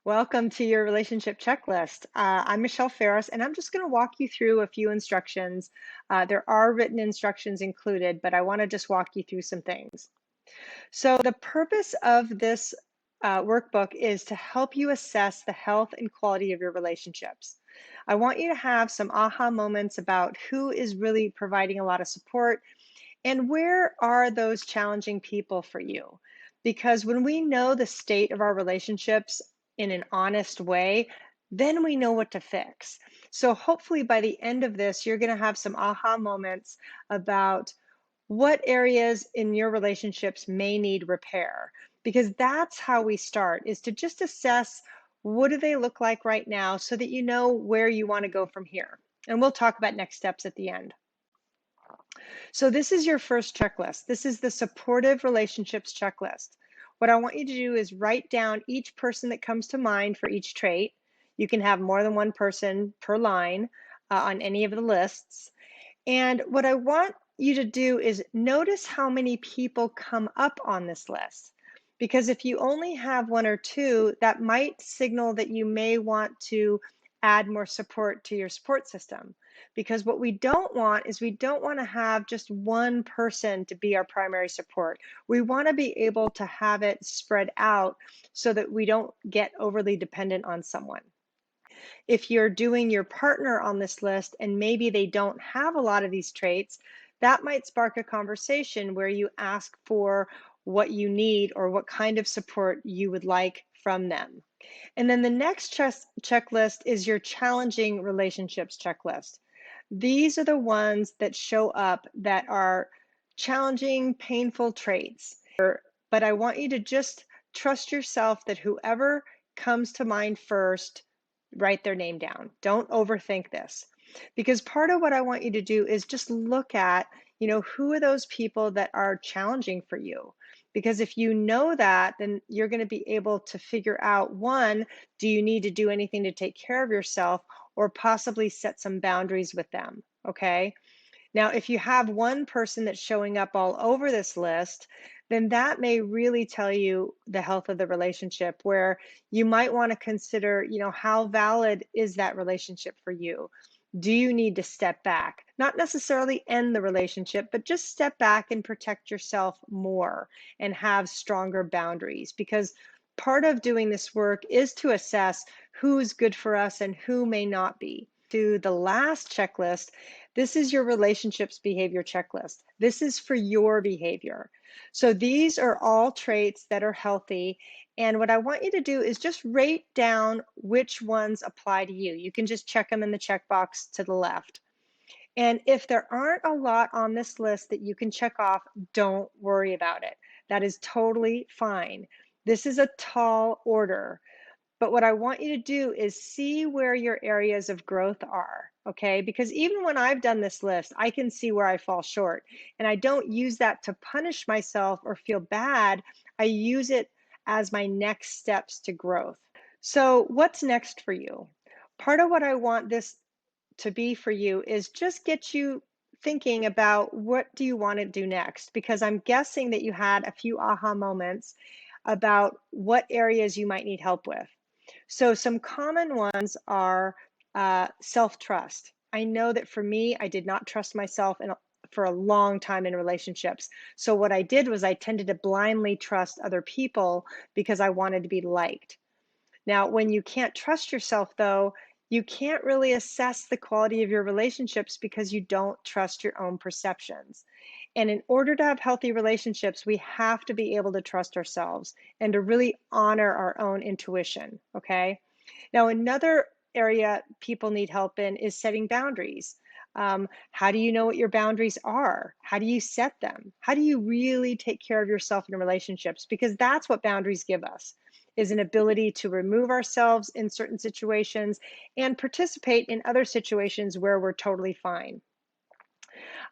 Welcome to your relationship checklist. I'm Michelle Ferris, and I'm just going to walk you through a few instructions. There are written instructions included, but I want to just walk you through some things. So, the purpose of this workbook is to help you assess the health and quality of your relationships. I want you to have some aha moments about who is really providing a lot of support and where are those challenging people for you? Because when we know the state of our relationships in an honest way, then we know what to fix. So hopefully by the end of this, you're going to have some aha moments about what areas in your relationships may need repair. Because that's how we start, is to just assess what do they look like right now so that you know where you want to go from here. And we'll talk about next steps at the end. So this is your first checklist. This is the supportive relationships checklist. What I want you to do is write down each person that comes to mind for each trait. You can have more than one person per line on any of the lists. And what I want you to do is notice how many people come up on this list. Because if you only have one or two, that might signal that you may want to add more support to your support system. Because what we don't want is we don't want to have just one person to be our primary support. We want to be able to have it spread out so that we don't get overly dependent on someone. If you're doing your partner on this list and maybe they don't have a lot of these traits, that might spark a conversation where you ask for what you need or what kind of support you would like from them. And then the next checklist is your challenging relationships checklist. These are the ones that show up that are challenging, painful traits. But I want you to just trust yourself that whoever comes to mind first, write their name down. Don't overthink this. Because part of what I want you to do is just look at, who are those people that are challenging for you? Because if you know that, then you're going to be able to figure out one, do you need to do anything to take care of yourself or possibly set some boundaries with them? Okay. Now, if you have one person that's showing up all over this list, then that may really tell you the health of the relationship, where you might want to consider, how valid is that relationship for you? Do you need to step back? Not necessarily end the relationship, but just step back and protect yourself more and have stronger boundaries. Because part of doing this work is to assess who's good for us and who may not be. To the last checklist, this is your relationships behavior checklist. This is for your behavior. So these are all traits that are healthy. And what I want you to do is just write down which ones apply to you. You can just check them in the checkbox to the left. And if there aren't a lot on this list that you can check off, don't worry about it. That is totally fine. This is a tall order. But what I want you to do is see where your areas of growth are, okay? Because even when I've done this list, I can see where I fall short. And I don't use that to punish myself or feel bad. I use it as my next steps to growth. So, what's next for you? Part of what I want this to be for you is just get you thinking about what do you want to do next, because I'm guessing that you had a few aha moments about what areas you might need help with. So some common ones are self-trust. I know that for me, I did not trust myself for a long time in relationships. So what I did was I tended to blindly trust other people because I wanted to be liked. Now, when you can't trust yourself, though, you can't really assess the quality of your relationships because you don't trust your own perceptions. And in order to have healthy relationships, we have to be able to trust ourselves and to really honor our own intuition. Okay. Now, another area people need help in is setting boundaries. How do you know what your boundaries are? How do you set them? How do you really take care of yourself in relationships? Because that's what boundaries give us, is an ability to remove ourselves in certain situations and participate in other situations where we're totally fine.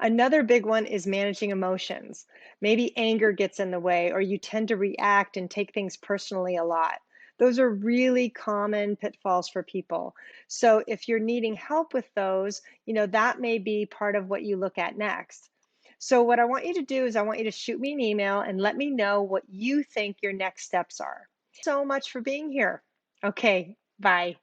Another big one is managing emotions. Maybe anger gets in the way, or you tend to react and take things personally a lot. Those are really common pitfalls for people. So if you're needing help with those, that may be part of what you look at next. So what I want you to do is I want you to shoot me an email and let me know what you think your next steps are. So much for being here. Okay, bye.